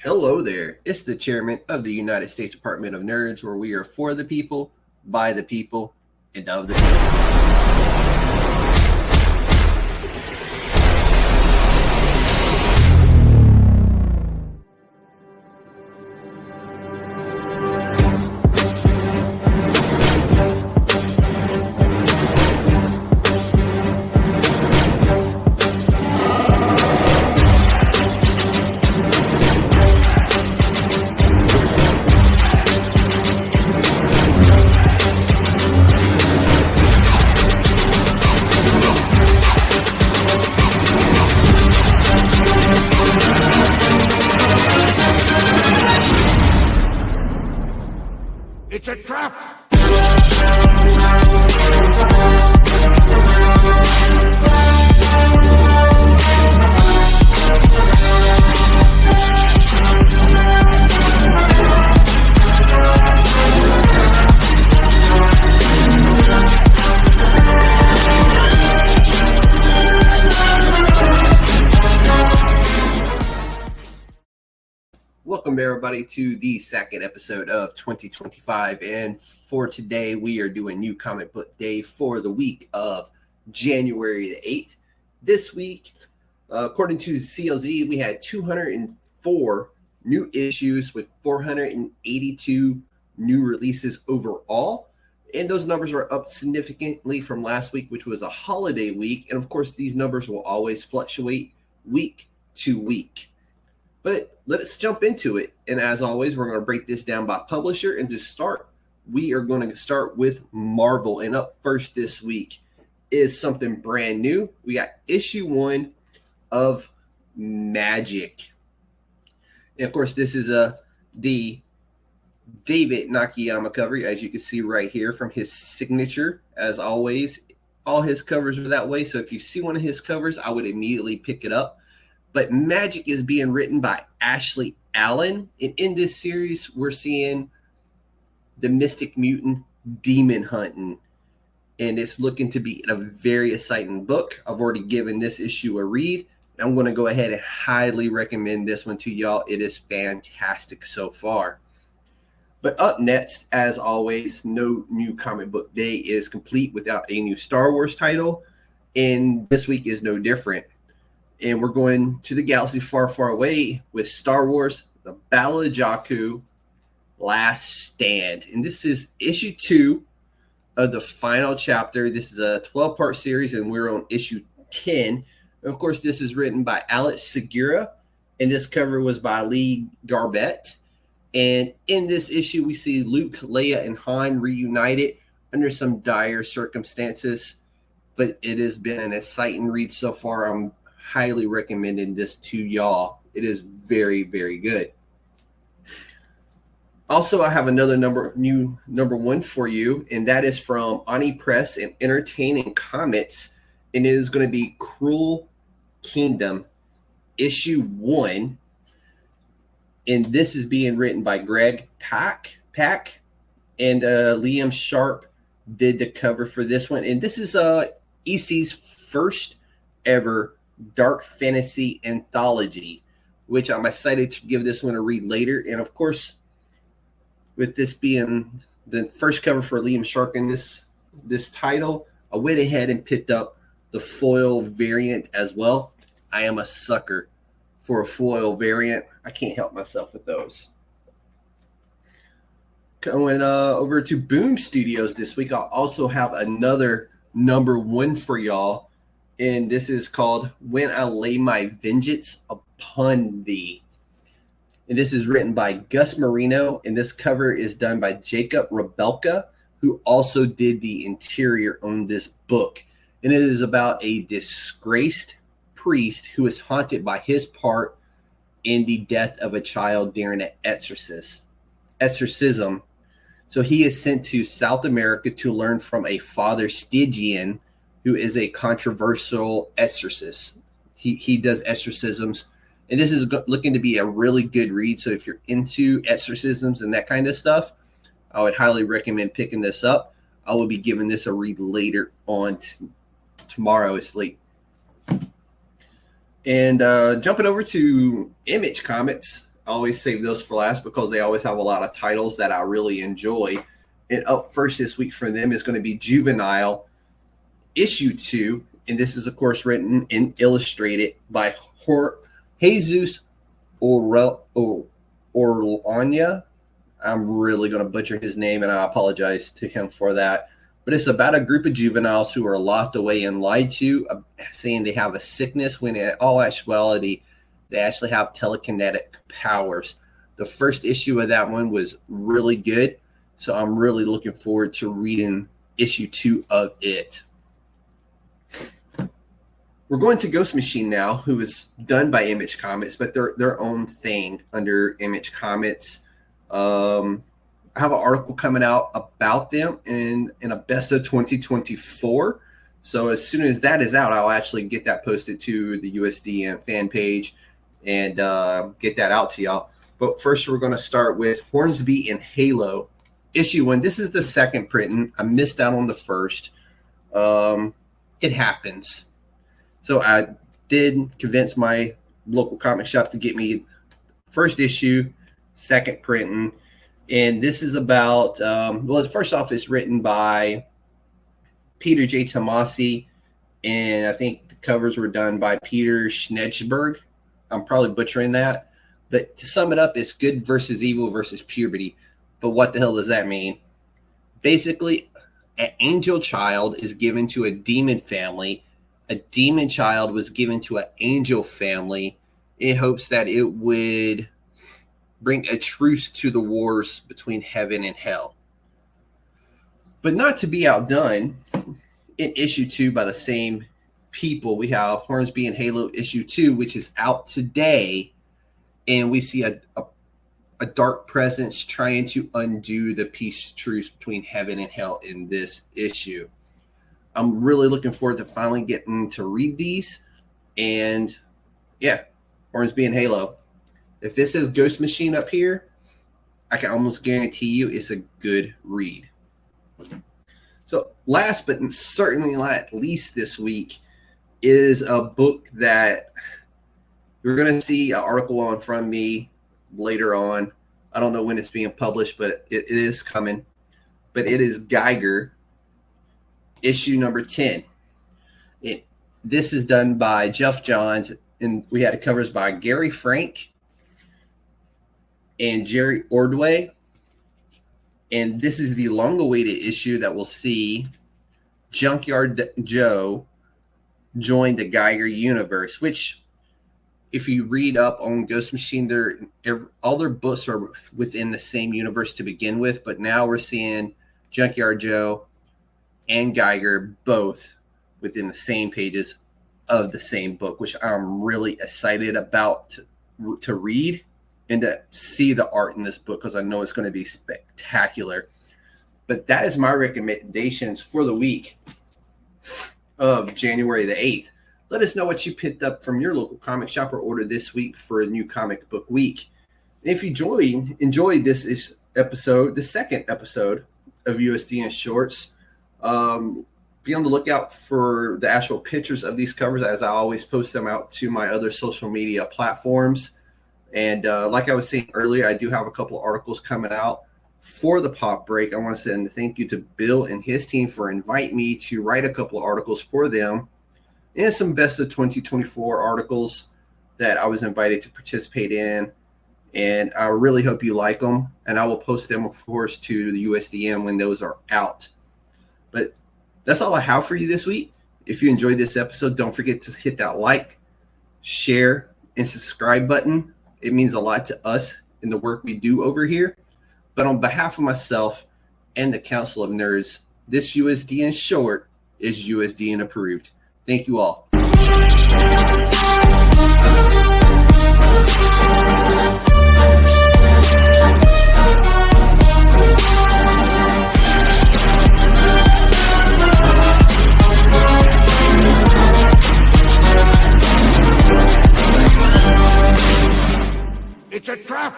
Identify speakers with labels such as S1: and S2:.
S1: Hello there. It's the chairman of the United States Department of Nerds, where we are for the people, by the people, and of the people.
S2: It's a trap!
S1: Welcome, everybody, to the second episode of 2025. And for today, we are doing New Comic Book Day for the week of January the 8th. This week, according to CLZ, we had 204 new issues with 482 new releases overall. And those numbers are up significantly from last week, which was a holiday week. And of course, these numbers will always fluctuate week to week. But let's jump into it. And as always, we're going to break this down by publisher. And to start, we are going to start with Marvel. And up first this week is something brand new. We got issue 1 of Magic. And of course, this is the David Nakayama cover, as you can see right here from his signature. As always, all his covers are that way. So if you see one of his covers, I would immediately pick it up. But Magic is being written by Ashley Allen. And in this series, we're seeing the Mystic Mutant demon hunting. And it's looking to be a very exciting book. I've already given this issue a read. I'm going to go ahead and highly recommend this one to y'all. It is fantastic so far. But up next, as always, no New Comic Book Day is complete without a new Star Wars title. And this week is no different. And we're going to the galaxy far, far away with Star Wars, The Battle of Jakku, Last Stand. And this is issue 2 of the final chapter. This is a 12-part series, and we're on issue 10. And of course, this is written by Alex Segura, and this cover was by Lee Garbett. And in this issue, we see Luke, Leia, and Han reunited under some dire circumstances. But it has been an exciting read so far. I'm highly recommending this to y'all. It is very, very good. Also, I have another number 1 for you, and that is from Ani Press and Entertaining Comics, and it is going to be Cruel Kingdom, issue 1, and this is being written by Greg Pak, and Liam Sharp did the cover for this one, and this is EC's first ever dark fantasy anthology, which I'm excited to give this one a read later. And of course, with this being the first cover for Liam Sharp in this title, I went ahead and picked up the foil variant as well. I am a sucker for a foil variant. I can't help myself with those. Going over to Boom Studios this week, I'll also have another number 1 for y'all. And this is called When I Lay My Vengeance Upon Thee. And this is written by Gus Marino. And this cover is done by Jacob Rebelka, who also did the interior on this book. And it is about a disgraced priest who is haunted by his part in the death of a child during an exorcism. So he is sent to South America to learn from a Father Stygian, who is a controversial exorcist. He does exorcisms, and this is looking to be a really good read. So if you're into exorcisms and that kind of stuff, I would highly recommend picking this up. I will be giving this a read later on tomorrow. It's late. And jumping over to Image Comics, I always save those for last because they always have a lot of titles that I really enjoy. And up first this week for them is going to be Juvenile, issue 2. And this is, of course, written and illustrated by Jesus Orlania. I'm really going to butcher his name, and I apologize to him for that. But it's about a group of juveniles who are locked away and lied to, saying they have a sickness, when in all actuality, they actually have telekinetic powers. The first issue of that one was really good, so I'm really looking forward to reading issue 2 of it. We're going to Ghost Machine now, who is done by Image Comics, but they're their own thing under Image Comics. I have an article coming out about them in a best of 2024. So as soon as that is out, I'll actually get that posted to the USDN fan page and get that out to y'all. But first, we're going to start with Hornsby and Halo, issue 1. This is the second printing. I missed out on the first. It happens. So I did convince my local comic shop to get me first issue, second printing. And this is about, first off, it's written by Peter J. Tomasi, and I think the covers were done by Peter Schneidsberg. I'm probably butchering that. But to sum it up, it's good versus evil versus puberty. But what the hell does that mean? Basically, an angel child is given to a demon family. A demon child was given to an angel family in hopes that it would bring a truce to the wars between heaven and hell. But not to be outdone, in issue 2 by the same people, we have Hornsby and Halo issue 2, which is out today. And we see a dark presence trying to undo the peace truce between heaven and hell in this issue. I'm really looking forward to finally getting to read these. And yeah, Hornsby and Halo. If this says Ghost Machine up here, I can almost guarantee you it's a good read. So last but certainly not least this week is a book that you're going to see an article on from me later on. I don't know when it's being published, but it is coming. But it is Geiger, issue number 10. This is done by Jeff Johns, and we had covers by Gary Frank and Jerry Ordway. And this is the long-awaited issue that will see Junkyard Joe join the Geiger universe, which, if you read up on Ghost Machine, all their books are within the same universe to begin with, but now we're seeing Junkyard Joe and Geiger both within the same pages of the same book, which I'm really excited about to read and to see the art in this book, because I know it's going to be spectacular. But that is my recommendations for the week of January the 8th. Let us know what you picked up from your local comic shop or order this week for a new comic book week. And if you enjoyed this episode, the second episode of USDN Shorts, be on the lookout for the actual pictures of these covers, as I always post them out to my other social media platforms. And like I was saying earlier, I do have a couple of articles coming out for the pop break. I want to send a thank you to Bill and his team for inviting me to write a couple of articles for them, and some best of 2024 articles that I was invited to participate in. And I really hope you like them. And I will post them, of course, to the USDN when those are out. But that's all I have for you this week. If you enjoyed this episode, don't forget to hit that like, share, and subscribe button. It means a lot to us in the work we do over here. But on behalf of myself and the Council of Nerds, this USDN short is USDN approved. Thank you all.
S2: It's a trap!